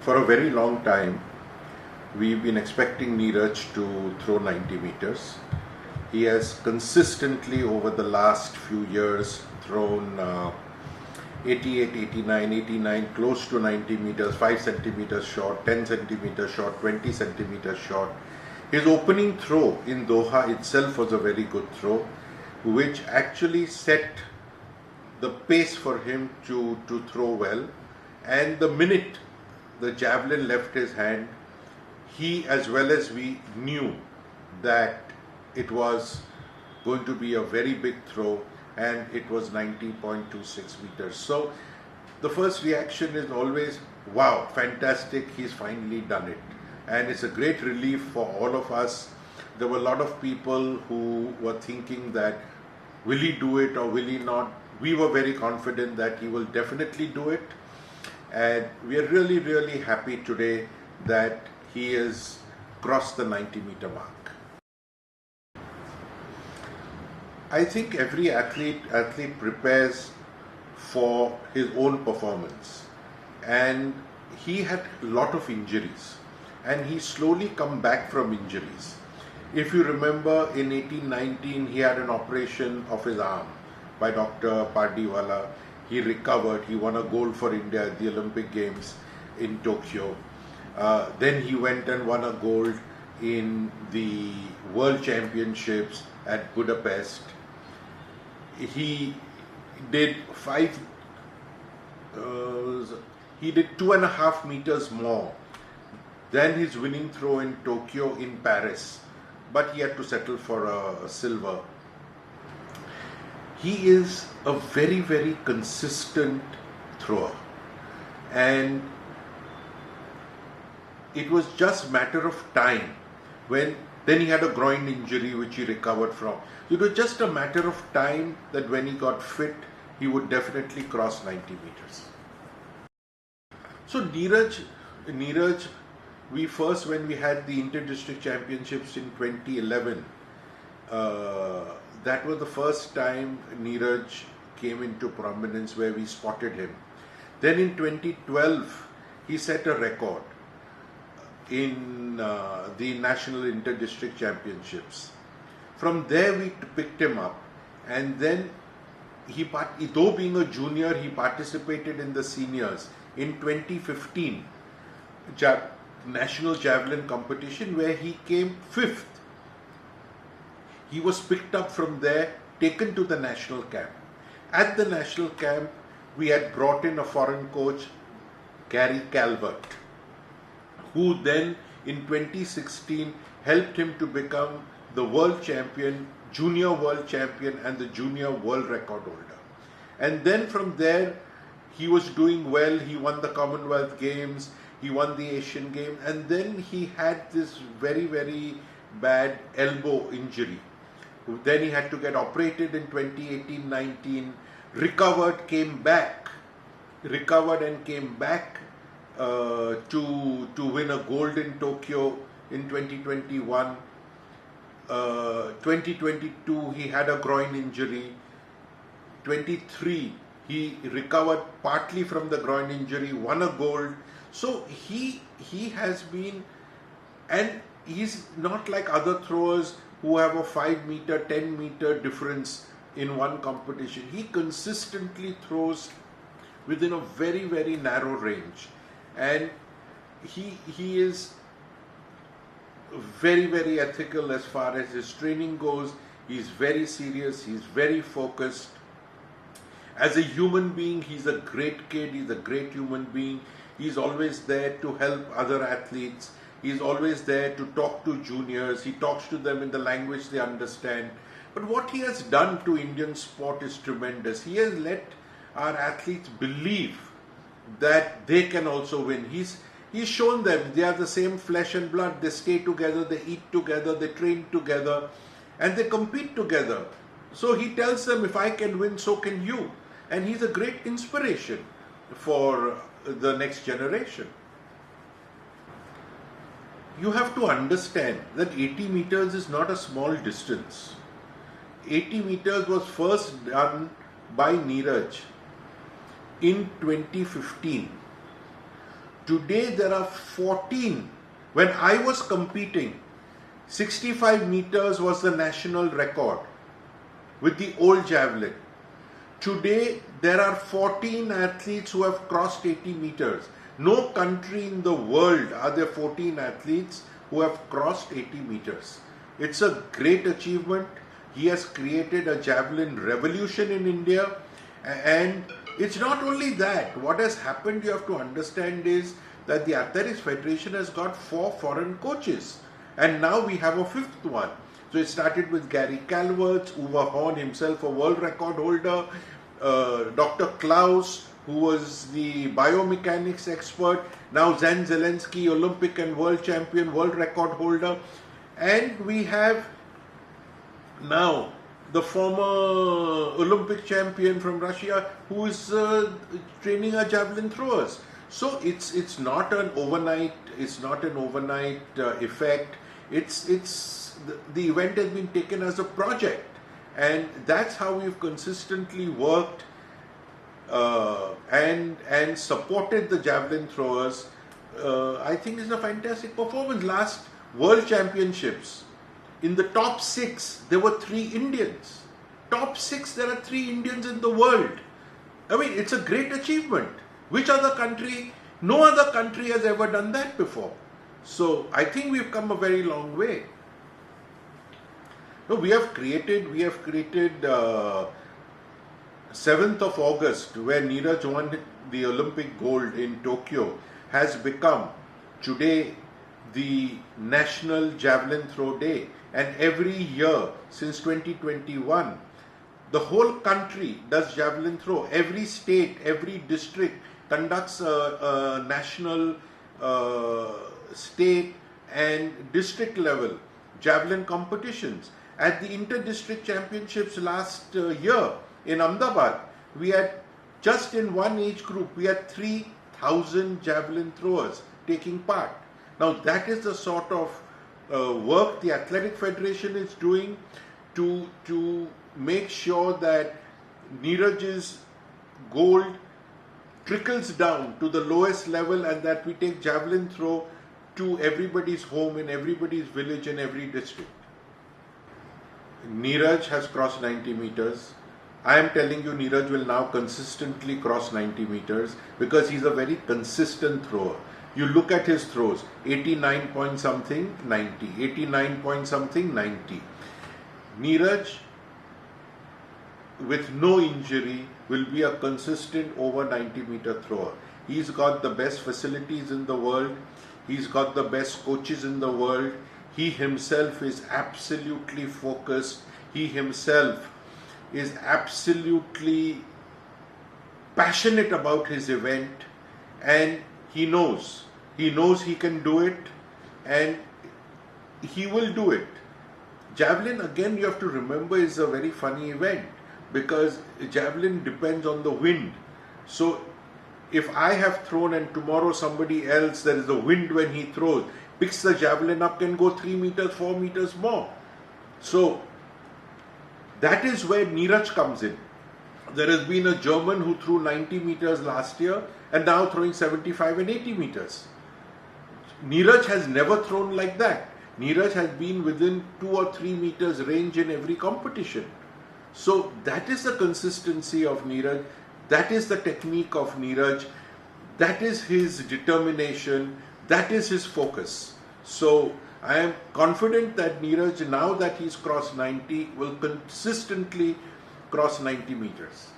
For a very long time, we've been expecting Neeraj to throw 90 meters. He has consistently over the last few years thrown 88, 89, 89, close to 90 meters, 5 centimeters short, 10 centimeters short, 20 centimeters short. His opening throw in Doha itself was a very good throw, which actually set the pace for him to throw well. And the minute the javelin left his hand, he as well as we knew that it was going to be a very big throw, and it was 90.26 meters. So the first reaction is always, wow, fantastic, he's finally done it. And it's a great relief for all of us. There were a lot of people who were thinking that, will he do it or will he not? We were very confident that he will definitely do it. And we are really, really happy today that he has crossed the 90-meter mark. I think every athlete prepares for his own performance. And he had a lot of injuries. And he slowly come back from injuries. If you remember, in 1819, he had an operation of his arm by Dr. Padiwala. He recovered. He won a gold for India at the Olympic Games in Tokyo. Then he went and won a gold in the World Championships at Budapest. He did 2.5 meters more than his winning throw in Tokyo in Paris, but he had to settle for a silver. He is a very, very consistent thrower, and it was just a matter of time then he had a groin injury which he recovered from. It was just a matter of time that when he got fit, he would definitely cross 90 meters. So Neeraj, when we had the inter-district championships in 2011, that was the first time Neeraj came into prominence where we spotted him. Then in 2012, he set a record in the national inter-district championships. From there we picked him up, and then though being a junior, he participated in the seniors in 2015 national javelin competition where he came 5th. He was picked up from there, taken to the national camp. At the national camp, we had brought in a foreign coach, Gary Calvert, who then in 2016 helped him to become the world champion, junior world champion, and the junior world record holder. And then from there, he was doing well. He won the Commonwealth Games, he won the Asian Games, and then he had this very, very bad elbow injury. Then he had to get operated in 2018-19, recovered and came back to win a gold in Tokyo in 2021. 2022 he had a groin injury. 23 he recovered partly from the groin injury, won a gold. So he has been, and he's not like other throwers who have a 5 meter, 10 meter difference in one competition. He consistently throws within a very, very narrow range. And he is very, very ethical as far as his training goes. He's very serious, he's very focused. As a human being, he's a great kid, he's a great human being. He's always there to help other athletes. He's always there to talk to juniors. He talks to them in the language they understand. But what he has done to Indian sport is tremendous. He has let our athletes believe that they can also win. He's shown them they are the same flesh and blood. They stay together, they eat together, they train together, and they compete together. So he tells them, if I can win, so can you. And he's a great inspiration for the next generation. You have to understand that 80 meters is not a small distance. 80 meters was first done by Neeraj in 2015. Today there are 14. When I was competing, 65 meters was the national record with the old javelin. Today there are 14 athletes who have crossed 80 meters. No country in the world are there 14 athletes who have crossed 80 meters. It's a great achievement. He has created a javelin revolution in India. And it's not only that. What has happened, you have to understand, is that the Athletics Federation has got 4 foreign coaches. And now we have a 5th one. So it started with Gary Calvert's, Uwe Horn himself, a world record holder, Dr. Klaus, who was the biomechanics expert, now Zan Zelensky, Olympic and world champion, world record holder. And we have now the former Olympic champion from Russia, who is training our javelin throwers. So it's not an overnight effect. The event has been taken as a project, and that's how we've consistently worked and supported the javelin throwers. I think it's a fantastic performance. Last World Championships, in the top 6, there were 3 Indians. Top 6, there are 3 Indians in the world. I mean, it's a great achievement. Which other country? No other country has ever done that before. So I think we've come a very long way. No, we have created 7th of August, where Neeraj won the Olympic gold in Tokyo, has become today the National Javelin Throw Day. And every year since 2021, the whole country does javelin throw. Every state, every district conducts a national, state and district level javelin competitions. At the inter-district championships last year in Ahmedabad, we had, just in one age group, we had 3,000 javelin throwers taking part. Now that is the sort of work the Athletic Federation is doing to make sure that Neeraj's gold trickles down to the lowest level, and that we take javelin throw to everybody's home, in everybody's village, in every district. Neeraj has crossed 90 meters. I am telling you, Neeraj will now consistently cross 90 meters because he's a very consistent thrower. You look at his throws, 89 point something, 90, 89 point something, 90. Neeraj, with no injury, will be a consistent over 90 meter thrower. He's got the best facilities in the world. He's got the best coaches in the world. He himself is absolutely focused. He himself is absolutely passionate about his event, and he knows he can do it, and he will do it. Javelin, again, you have to remember, is a very funny event because javelin depends on the wind. So if I have thrown and tomorrow somebody else, there is a wind when he throws, picks the javelin up, can go 3 meters, 4 meters more. So that is where Neeraj comes in. There has been a German who threw 90 meters last year and now throwing 75 and 80 meters. Neeraj has never thrown like that. Neeraj has been within 2 or 3 meters range in every competition. So that is the consistency of Neeraj. That is the technique of Neeraj. That is his determination. That is his focus. So I am confident that Neeraj, now that he's crossed 90, will consistently cross 90 meters.